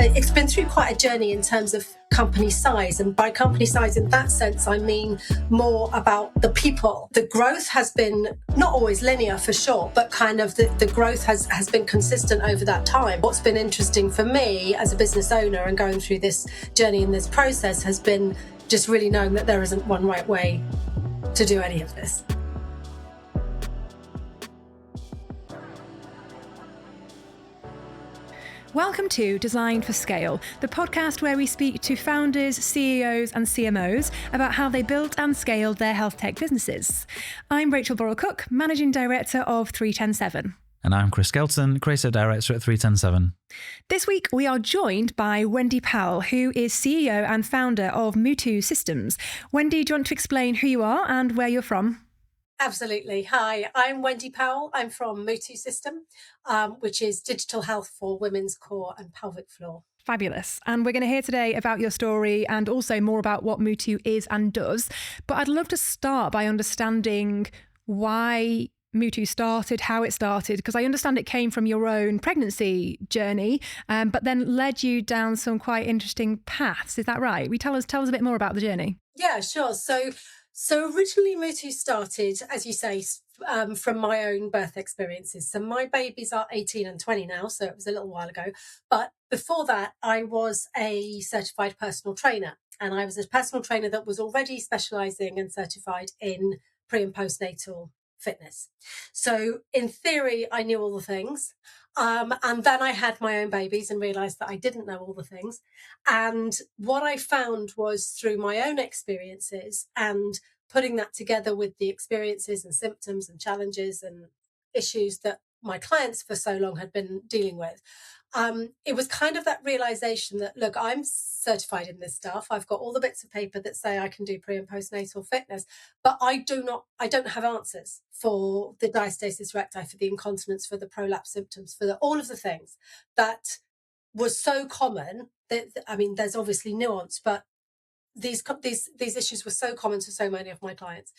It's been through quite a journey in terms of company size. And by company size, in that sense, I mean more about the people. The growth has been not always linear for sure, but kind of the growth has been consistent over that time. What's been interesting for me as a business owner and going through this journey in this process has been just really knowing that there isn't one right way to do any of this. Welcome to Designed for Scale, the podcast where we speak to founders, CEOs and CMOs about how they built and scaled their health tech businesses. I'm Rachel Borrell-Cook, Managing Director of 3107. And I'm Chris Skelton, Creative Director at 3107. This week, we are joined by Wendy Powell, who is CEO and founder of MUTU Systems. Wendy, do you want to explain who you are and where you're from? Absolutely. Hi, I'm Wendy Powell. I'm from MUTU System, which is digital health for women's core and pelvic floor. Fabulous. And we're going to hear today about your story and also more about what MUTU is and does. But I'd love to start by understanding why MUTU started, how it started, because I understand it came from your own pregnancy journey, but then led you down some quite interesting paths. Is that right? Tell us a bit more about the journey. Yeah, sure. So originally MUTU started, as you say, from my own birth experiences. So my babies are 18 and 20 now, so it was a little while ago. But before that, I was a certified personal trainer. And I was a personal trainer that was already specialising and certified in pre and postnatal fitness. So in theory, I knew all the things. And then I had my own babies and realised that I didn't know all the things. And what I found was through my own experiences and putting that together with the experiences and symptoms and challenges and issues that my clients for so long had been dealing with, it was kind of that realisation that, look, I'm certified in this stuff. I've got all the bits of paper that say I can do pre and postnatal fitness, but I don't have answers for the diastasis recti, for the incontinence, for the prolapse symptoms, for all of the things that was so common that, I mean, there's obviously nuance, but these issues were so common to so many of my clients,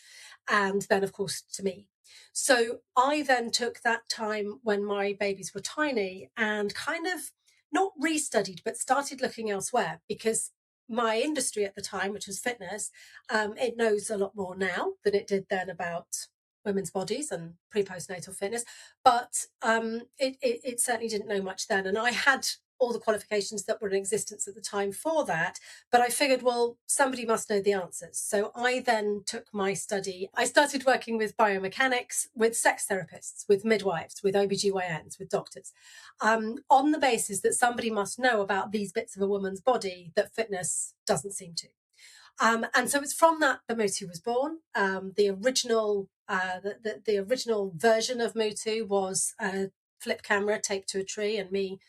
and then of course to me. So I then took that time when my babies were tiny and kind of not restudied, but started looking elsewhere, because my industry at the time, which was fitness, it knows a lot more now than it did then about women's bodies and pre-postnatal fitness, but it certainly didn't know much then. And I had all the qualifications that were in existence at the time for that, but I figured, well, somebody must know the answers. So I then took my study. I started working with biomechanics, with sex therapists, with midwives, with OBGYNs, with doctors, on the basis that somebody must know about these bits of a woman's body that fitness doesn't seem to. And so it's from that MUTU was born. The original version of MUTU was a flip camera taped to a tree and me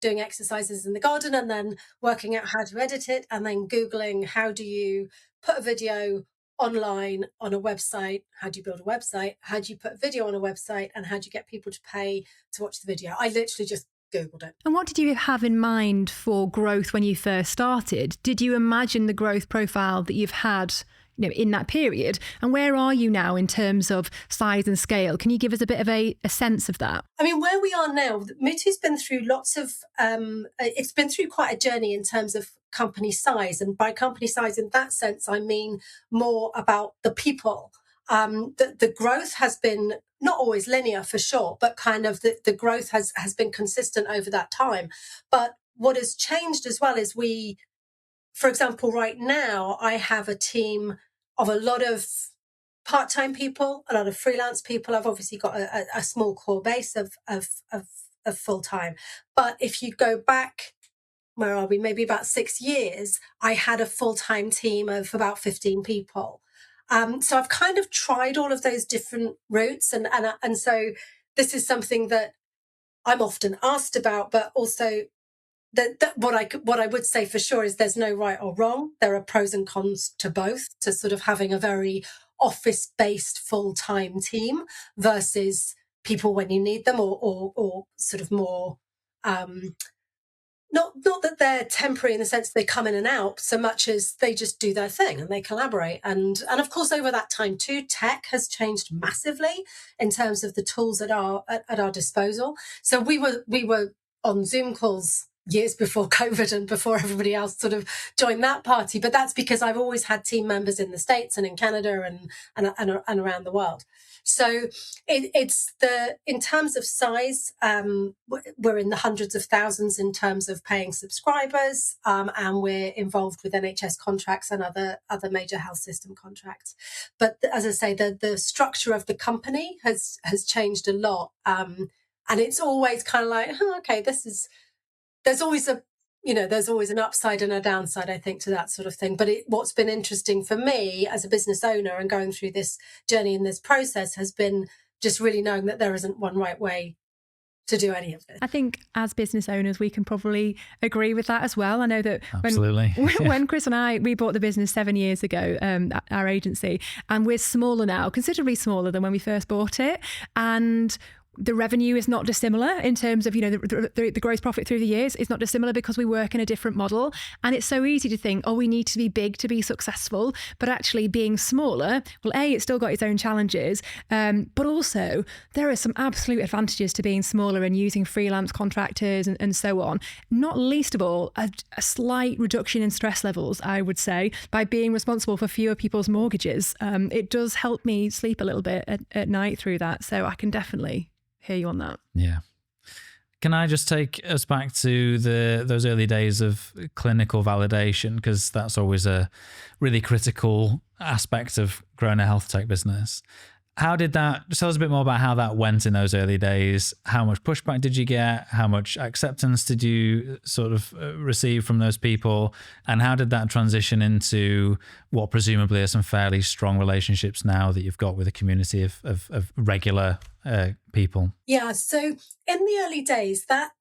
doing exercises in the garden and then working out how to edit it and then Googling how do you put a video online on a website, how do you build a website, how do you put a video on a website, and how do you get people to pay to watch the video. I literally just Googled it. And what did you have in mind for growth when you first started? Did you imagine the growth profile that you've had, in that period? And where are you now in terms of size and scale? Can you give us a bit of a sense of that? I mean, where we are now, MUTU's been through it's been through quite a journey in terms of company size. And by company size, in that sense, I mean more about the people. The growth has been not always linear for sure, but kind of the growth has been consistent over that time. But what has changed as well is for example, right now, I have a team of a lot of part-time people, a lot of freelance people. I've obviously got a small core base of full-time. But if you go back, where are we? Maybe about 6 years, I had a full-time team of about 15 people. So I've kind of tried all of those different routes. And so this is something that I'm often asked about, but also what I would say for sure is there's no right or wrong. There are pros and cons to both, to sort of having a very office-based full-time team versus people when you need them, or sort of more not that they're temporary in the sense they come in and out so much as they just do their thing and they collaborate. And of course, over that time too, tech has changed massively in terms of the tools at our disposal. So we were on Zoom calls years before COVID and before everybody else sort of joined that party. But that's because I've always had team members in the States and in Canada and around the world. So in terms of size, we're in the hundreds of thousands in terms of paying subscribers, and we're involved with NHS contracts and other major health system contracts. But as I say, the structure of the company has changed a lot, and it's always kind of like, okay, there's always an upside and a downside, I think, to that sort of thing. But what's been interesting for me as a business owner and going through this journey and this process has been just really knowing that there isn't one right way to do any of this. I think as business owners, we can probably agree with that as well. I know that Absolutely. when Chris and we bought the business 7 years ago, our agency, and we're smaller now, considerably smaller than when we first bought it. And the revenue is not dissimilar in terms of, the gross profit through the years is not dissimilar because we work in a different model. And it's so easy to think, we need to be big to be successful. But actually being smaller, well, A, it's still got its own challenges. But also there are some absolute advantages to being smaller and using freelance contractors and so on. Not least of all, a slight reduction in stress levels, I would say, by being responsible for fewer people's mortgages. It does help me sleep a little bit at night through that. So I can definitely hear you on that. Yeah. Can I just take us back to those early days of clinical validation? Because that's always a really critical aspect of growing a health tech business. How did that, just tell us a bit more about how that went in those early days. How much pushback did you get? How much acceptance did you sort of receive from those people? And how did that transition into what presumably are some fairly strong relationships now that you've got with a community of regular people? Yeah, so in the early days, that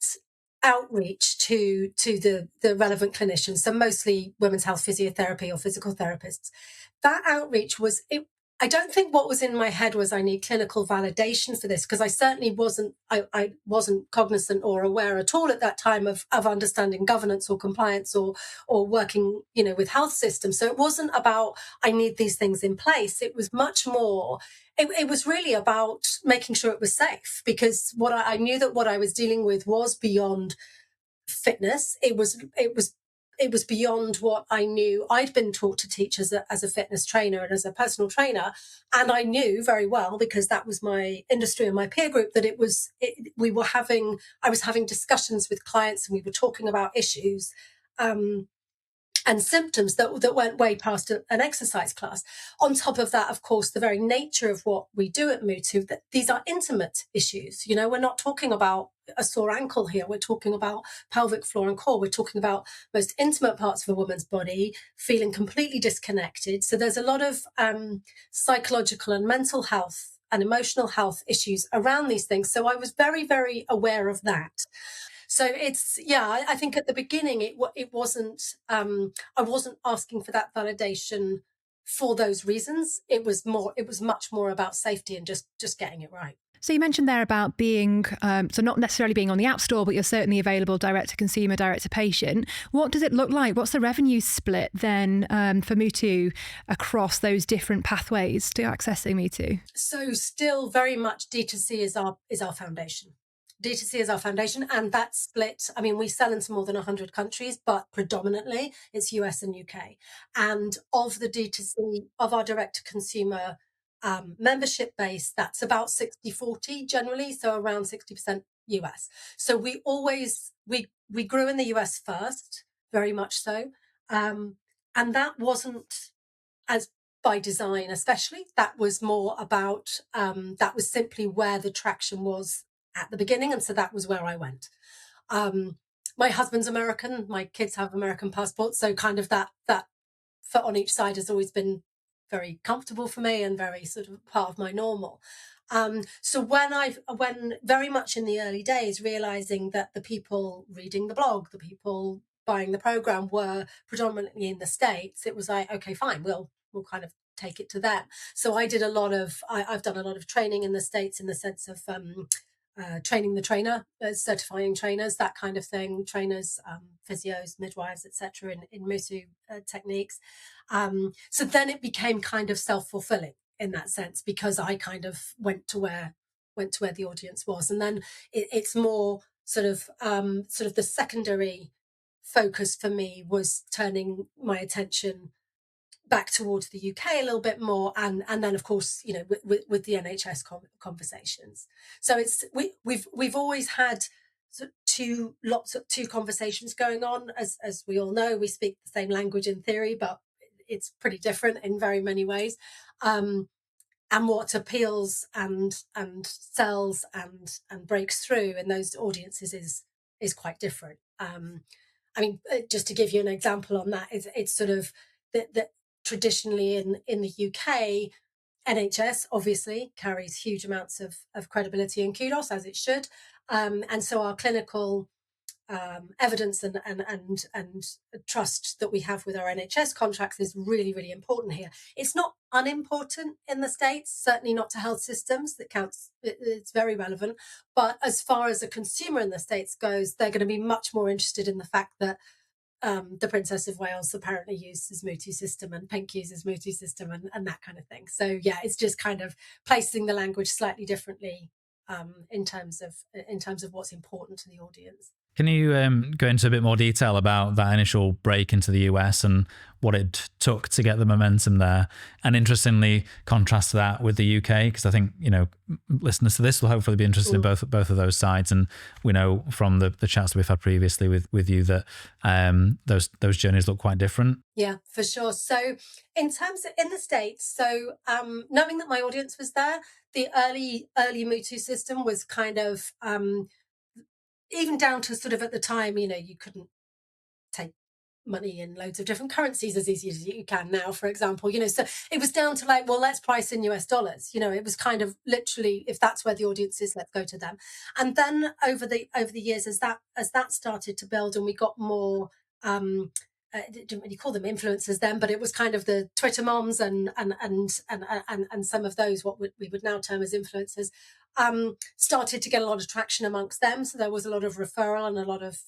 outreach to the relevant clinicians, so mostly women's health physiotherapy or physical therapists, that outreach I don't think what was in my head was I need clinical validation for this, because I certainly wasn't cognizant or aware at all at that time of understanding governance or compliance or working, with health systems. So it wasn't about I need these things in place. It was much more, it was really about making sure it was safe, because I knew that what I was dealing with was beyond fitness. It was beyond what I knew. I'd been taught to teach as a fitness trainer and as a personal trainer. And I knew very well, because that was my industry and my peer group, that I was having discussions with clients and we were talking about issues and symptoms that went way past an exercise class. On top of that, of course, the very nature of what we do at MUTU, that these are intimate issues. We're not talking about a sore ankle here. We're talking about pelvic floor and core. We're talking about most intimate parts of a woman's body, feeling completely disconnected. So there's a lot of psychological and mental health and emotional health issues around these things. So I was very, very aware of that. So I think at the beginning it wasn't, I wasn't asking for that validation for those reasons. It was much more about safety and just getting it right. So you mentioned there about being, so not necessarily being on the App Store, but you're certainly available direct to consumer, direct to patient. What does it look like? What's the revenue split then for MUTU across those different pathways to accessing MUTU? So still very much D2C is our foundation. D2C is our foundation, and that's split. I mean, we sell into more than 100 countries, but predominantly it's US and UK. And of the D2C, of our direct-to-consumer membership base, that's about 60-40 generally, so around 60% US. So we grew in the US first, very much so. And that wasn't as by design, especially. That was more about, that was simply where the traction was at the beginning, and so that was where I went. My husband's American, my kids have American passports, so kind of that foot on each side has always been very comfortable for me and very sort of part of my normal. So when very much in the early days, realizing that the people reading the blog, the people buying the program were predominantly in the States, it was like, okay, fine, we'll kind of take it to them. So I've done a lot of training in the States, in the sense of training the trainer, certifying trainers, that kind of thing, trainers, physios, midwives, etc. in MUTU techniques. So then it became kind of self-fulfilling in that sense, because I kind of went to where the audience was. And then it's more sort of the secondary focus for me was turning my attention back towards the UK a little bit more, and then of course, you know, with the NHS conversations. So we've always had two conversations going on. As we all know, we speak the same language in theory, but it's pretty different in very many ways. And what appeals and sells and breaks through in those audiences is quite different. I mean, just to give you an example on that, it's sort of that traditionally in the UK, NHS obviously carries huge amounts of credibility and kudos, as it should, and so our clinical evidence and trust that we have with our NHS contracts is really, really important here. It's not unimportant in the States, certainly not to health systems. That counts. It's very relevant. But as far as a consumer in the States goes, they're going to be much more interested in the fact that the Princess of Wales apparently uses MUTU system and Pink uses MUTU system and that kind of thing. So yeah, it's just kind of placing the language slightly differently in terms of what's important to the audience. Can you go into a bit more detail about that initial break into the US and what it took to get the momentum there? And interestingly, contrast that with the UK, because I think, you know, listeners to this will hopefully be interested in both of those sides. And we know from the chats that we've had previously with you that those journeys look quite different. Yeah, for sure. So in terms of in the States, so knowing that my audience was there, the early MUTU system was kind of even down to sort of at the time, you know, you couldn't take money in loads of different currencies as easy as you can now, for example, you know, so it was down to like, well, let's price in US dollars, you know, it was kind of literally, if that's where the audience is, let's go to them. And then over the years, as that started to build and we got more, didn't really call them influencers then, but it was kind of the Twitter moms and some of those, what we would now term as influencers, started to get a lot of traction amongst them. So there was a lot of referral and a lot of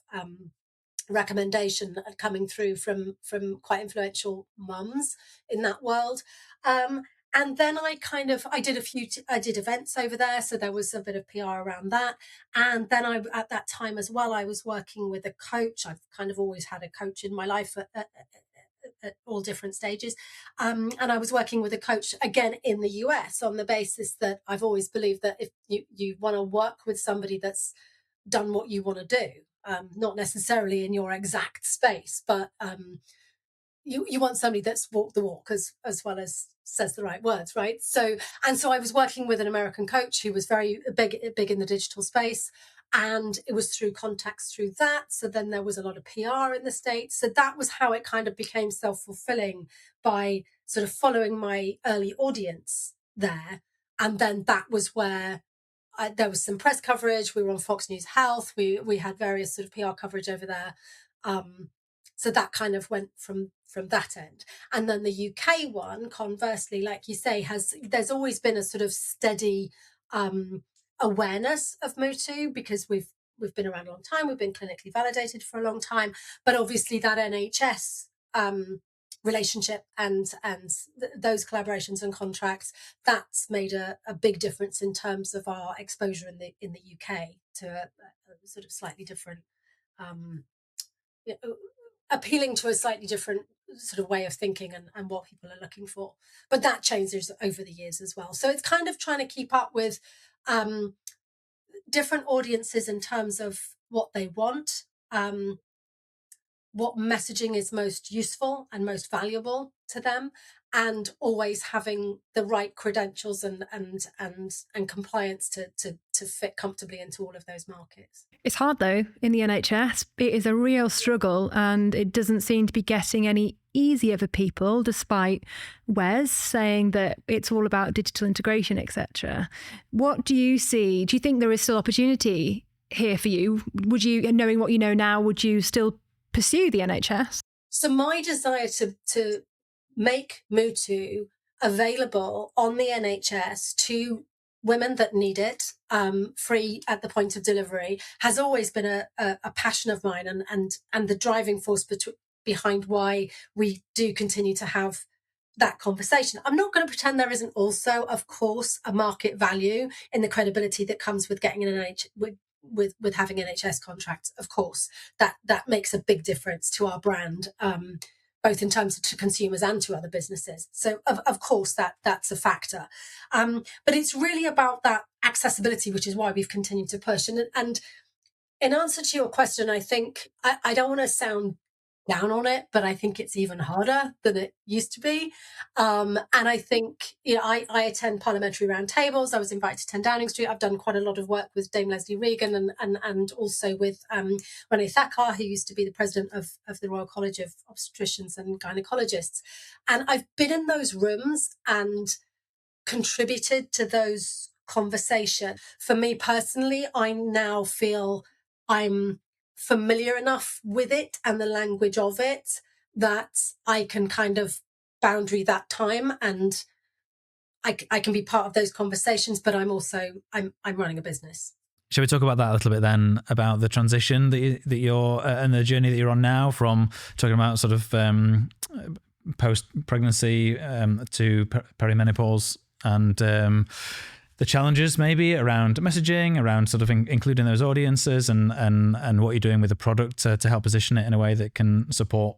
recommendation coming through from quite influential mums in that world. And then I did events over there. So there was a bit of PR around that. And then at that time as well, I was working with a coach. I've kind of always had a coach in my life at all different stages. And I was working with a coach, again, in the US on the basis that I've always believed that if you want to work with somebody that's done what you want to do, not necessarily in your exact space, but you want somebody that's walked the walk as well as says the right words, right? So I was working with an American coach who was very big in the digital space, and it was through contacts through that. So then there was a lot of PR in the States. So that was how it kind of became self-fulfilling by sort of following my early audience there. And then that was where there was some press coverage. We were on Fox News Health. We had various sort of PR coverage over there. So that kind of went from that end. And then the UK one, conversely, like you say, there's always been a sort of steady awareness of MUTU because we've been around a long time. We've been clinically validated for a long time. But obviously that NHS relationship and those collaborations and contracts, that's made a big difference in terms of our exposure in the UK to a sort of slightly different appealing to a slightly different sort of way of thinking and what people are looking for. But that changes over the years as well. So it's kind of trying to keep up with different audiences in terms of what they want, what messaging is most useful and most valuable to them, and always having the right credentials and compliance to fit comfortably into all of those markets. It's hard though in the NHS. It is a real struggle and it doesn't seem to be getting any easier for people, despite Wes saying that it's all about digital integration, etc. What do you see? Do you think there is still opportunity here for you? Would you, knowing what you know now, would you still pursue the NHS? So my desire to make MUTU available on the NHS to women that need it, free at the point of delivery, has always been a passion of mine and the driving force behind why we do continue to have that conversation. I'm not going to pretend there isn't also, of course, a market value in the credibility that comes with getting an with having NHS contracts, of course, that makes a big difference to our brand, both in terms of to consumers and to other businesses. So of course that's a factor. But it's really about that accessibility, which is why we've continued to push. And in answer to your question, I think I don't want to sound down on it, but I think it's even harder than it used to be. And I think, I attend parliamentary roundtables. I was invited to 10 Downing Street. I've done quite a lot of work with Dame Leslie Regan and also with Renee Thakkar, who used to be the president of the Royal College of Obstetricians and Gynecologists. And I've been in those rooms and contributed to those conversations. For me personally, I now feel I'm familiar enough with it and the language of it that I can kind of boundary that time, and I can be part of those conversations, but I'm running a business. Shall we talk about that a little bit then, about the transition that you're and the journey that you're on now, from talking about sort of post-pregnancy to perimenopause, and the challenges maybe around messaging, around sort of including those audiences, and what you're doing with the product to help position it in a way that can support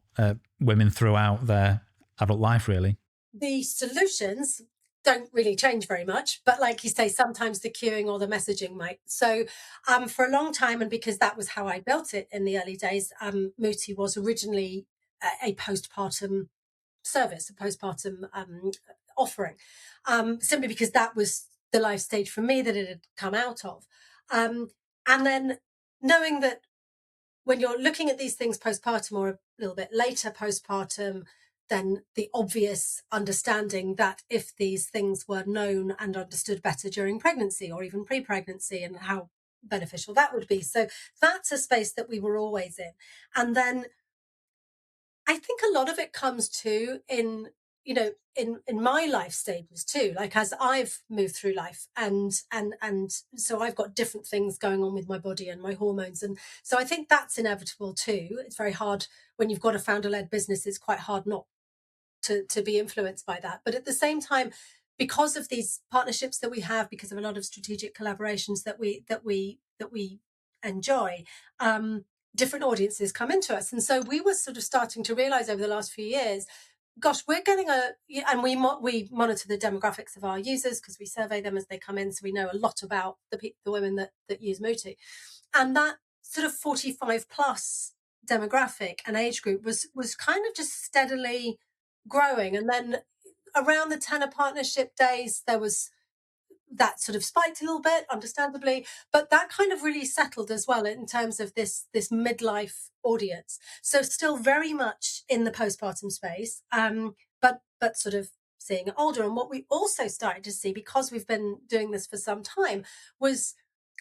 women throughout their adult life, really? The solutions don't really change very much, but like you say, sometimes the queuing or the messaging might. So for a long time, and because that was how I built it in the early days, MUTU was originally a postpartum service, a postpartum offering, simply because that was the life stage for me that it had come out of. And then knowing that when you're looking at these things postpartum or a little bit later postpartum, then the obvious understanding that if these things were known and understood better during pregnancy or even pre-pregnancy, and how beneficial that would be. So that's a space that we were always in. And then I think a lot of it comes too in my life stages too, like as I've moved through life, and so I've got different things going on with my body and my hormones, and so I think that's inevitable too. It's very hard when you've got a founder-led business. It's quite hard not to be influenced by that. But at the same time, because of these partnerships that we have, because of a lot of strategic collaborations that we enjoy, different audiences come into us. And so we were sort of starting to realize over the last few years, gosh, we're getting and we monitor the demographics of our users because we survey them as they come in. So we know a lot about the women that use MUTU. And that sort of 45 plus demographic and age group was kind of just steadily growing. And then around the Tanner partnership days, there was that sort of spiked a little bit, understandably, but that kind of really settled as well in terms of this midlife audience. So still very much in the postpartum space, but sort of seeing it older. And what we also started to see, because we've been doing this for some time, was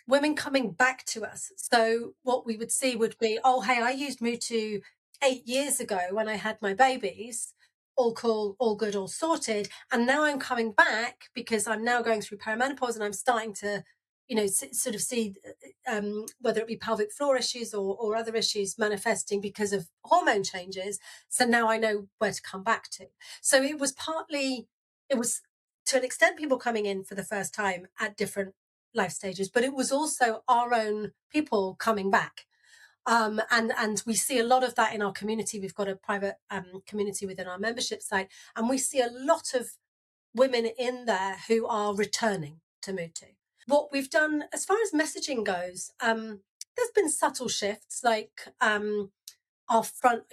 women coming back to us. So what we would see would be, oh, hey, I used MUTU 8 years ago when I had my babies. All cool, all good, all sorted. And now I'm coming back because I'm now going through perimenopause and I'm starting to, sort of see whether it be pelvic floor issues or other issues manifesting because of hormone changes. So now I know where to come back to. So it was to an extent people coming in for the first time at different life stages, but it was also our own people coming back. And we see a lot of that in our community. We've got a private community within our membership site, and we see a lot of women in there who are returning to MUTU. What we've done as far as messaging goes, there's been subtle shifts, like our front,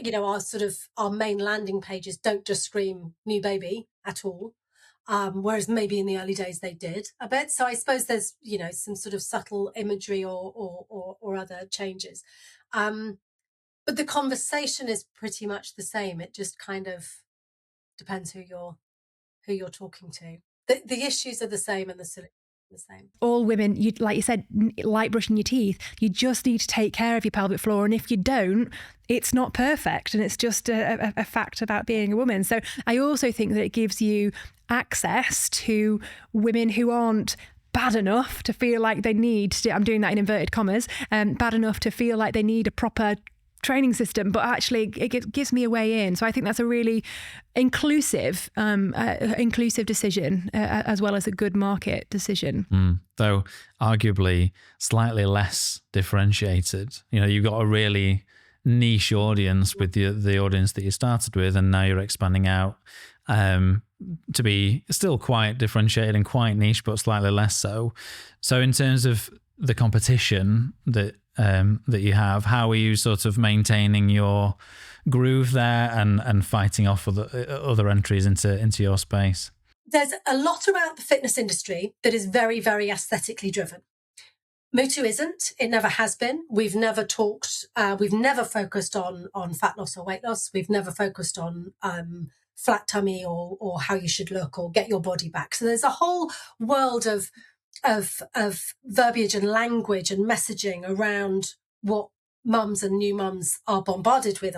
our main landing pages don't just scream new baby at all. Whereas maybe in the early days they did a bit. So I suppose there's, some sort of subtle imagery or other changes. But the conversation is pretty much the same. It just kind of depends who you're talking to. The issues are the same and the solutions are the same. All women, like you said, like brushing your teeth, you just need to take care of your pelvic floor. And if you don't, it's not perfect. And it's just a fact about being a woman. So I also think that it gives you access to women who aren't bad enough to feel like they need to, I'm doing that in inverted commas, bad enough to feel like they need a proper training system, but actually it gives me a way in. So I think that's a really inclusive decision, as well as a good market decision. Though arguably slightly less differentiated. You've got a really niche audience with the audience that you started with, and now you're expanding out to be still quite differentiated and quite niche, but slightly less so. So in terms of the competition that you have, how are you sort of maintaining your groove there and fighting off other entries into your space? There's a lot about the fitness industry that is very, very aesthetically driven. MUTU isn't. It never has been. We've never focused on fat loss or weight loss. We've never focused on flat tummy or how you should look or get your body back. So there's a whole world of verbiage and language and messaging around what mums and new mums are bombarded with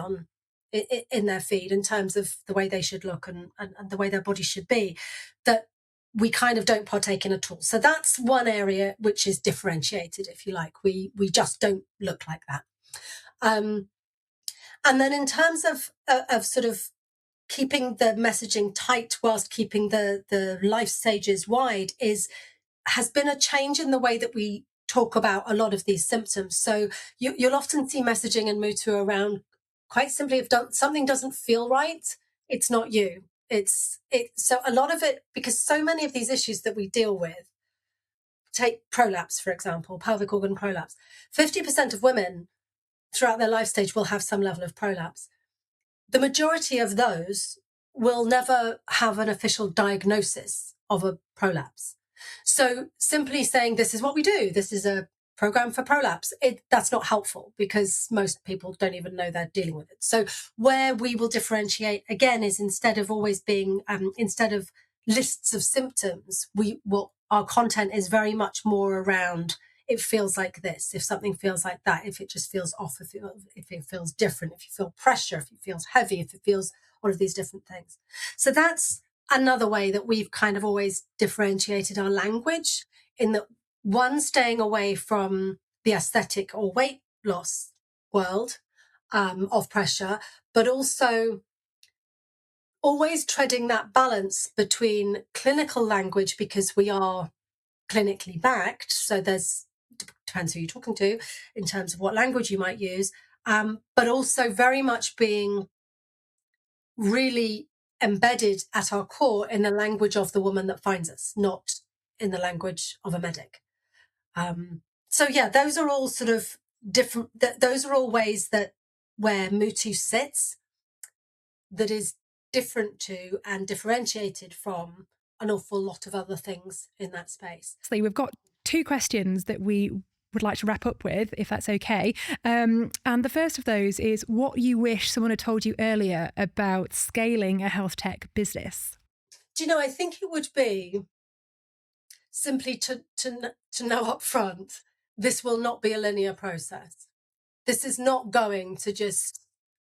in their feed in terms of the way they should look and the way their body should be, that we kind of don't partake in at all. So that's one area which is differentiated, if you like. We just don't look like that. And then in terms of sort of keeping the messaging tight whilst keeping the life stages wide has been a change in the way that we talk about a lot of these symptoms. So you'll often see messaging in MUTU around, quite simply, if something doesn't feel right, it's not you. So a lot of it, because so many of these issues that we deal with, take prolapse, for example, pelvic organ prolapse. 50% of women throughout their life stage will have some level of prolapse. The majority of those will never have an official diagnosis of a prolapse. So simply saying, this is what we do, this is a program for prolapse, that's not helpful, because most people don't even know they're dealing with it. So where we will differentiate again is, instead of always being, instead of lists of symptoms, our content is very much more around, it feels like this, if something feels like that, if it just feels off, if it feels different, if you feel pressure, if it feels heavy, if it feels all of these different things. So that's another way that we've kind of always differentiated our language, in that, one, staying away from the aesthetic or weight loss world of pressure, but also always treading that balance between clinical language, because we are clinically backed. So depends who you're talking to in terms of what language you might use, but also very much being really embedded at our core in the language of the woman that finds us, not in the language of a medic. So yeah, those are all sort of different. Those are all ways where MUTU sits, that is different to and differentiated from an awful lot of other things in that space. So we've got 2 questions that we would like to wrap up with, if that's okay. And the first of those is, what you wish someone had told you earlier about scaling a health tech business? Do you know, I think it would be simply to know up front, this will not be a linear process. This is not going to just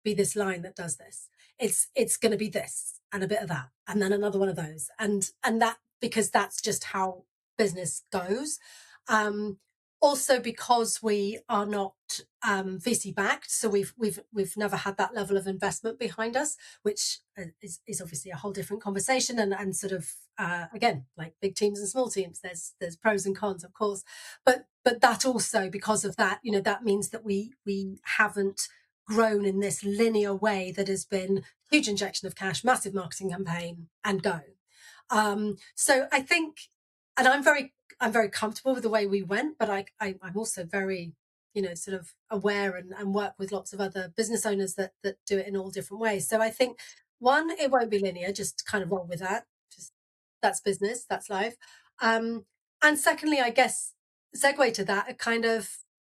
be this line that does this. It's going to be this and a bit of that, and then another one of those, and that, because that's just how business goes. Also, because we are not VC backed, so we've never had that level of investment behind us, which is obviously a whole different conversation, and sort of again, like big teams and small teams, there's pros and cons, of course, but that also, because of that, that means that we haven't grown in this linear way that has been huge injection of cash, massive marketing campaign, and go. So I think, and I'm very comfortable with the way we went, but I'm also very, sort of aware and work with lots of other business owners that do it in all different ways. So I think, one, it won't be linear, just kind of roll with that. Just, that's business, that's life. And secondly, I guess, segue to that,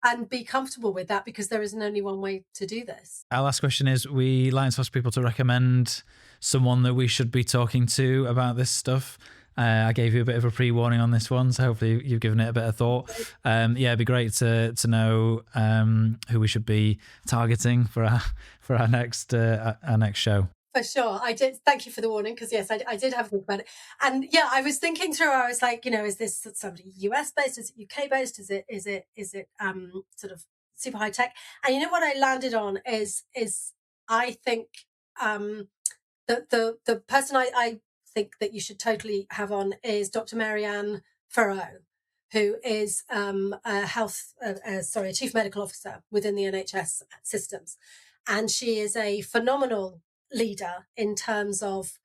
and be comfortable with that, because there isn't only one way to do this. Our last question is, we like to ask people to recommend someone that we should be talking to about this stuff. I gave you a bit of a pre-warning on this one, so hopefully you've given it a bit of thought. It'd be great to know who we should be targeting for our next show. For sure. I did. Thank you for the warning, because yes, I did have a think about it. And yeah, I was thinking through, I was like, is this somebody US based? Is it UK based? Is it sort of super high tech. And you know what I landed on is I think the person I think that you should totally have on is Dr. Marianne Farrow, who is a chief medical officer within the NHS systems. And she is a phenomenal leader in terms of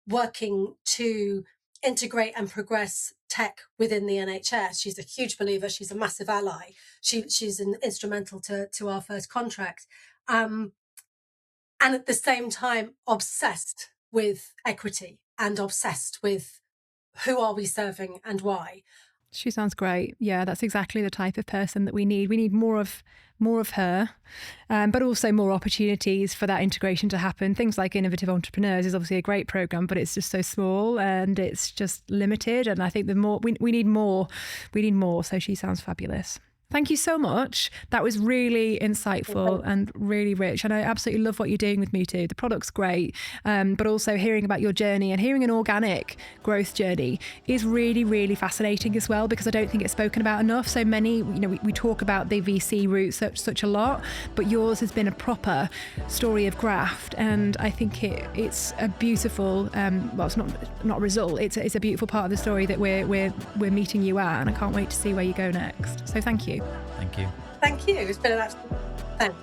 working to integrate and progress tech within the NHS. She's a huge believer. She's a massive ally. She's instrumental to our first contract. And at the same time, obsessed with equity and obsessed with who are we serving and why. She sounds great. Yeah, that's exactly the type of person that we need. We need more of her, but also more opportunities for that integration to happen. Things like Innovative Entrepreneurs is obviously a great program, but it's just so small and it's just limited. And I think the more we need more. We need more. So she sounds fabulous. Thank you so much. That was really insightful and really rich. And I absolutely love what you're doing with MUTU. The product's great, but also hearing about your journey and hearing an organic growth journey is really, really fascinating as well, because I don't think it's spoken about enough. So many, we talk about the VC route such a lot, but yours has been a proper story of graft. And I think it's a beautiful, it's not a result. It's a beautiful part of the story that we're meeting you at, and I can't wait to see where you go next. So thank you. Thank you. Thank you. It's been an absolute thanks.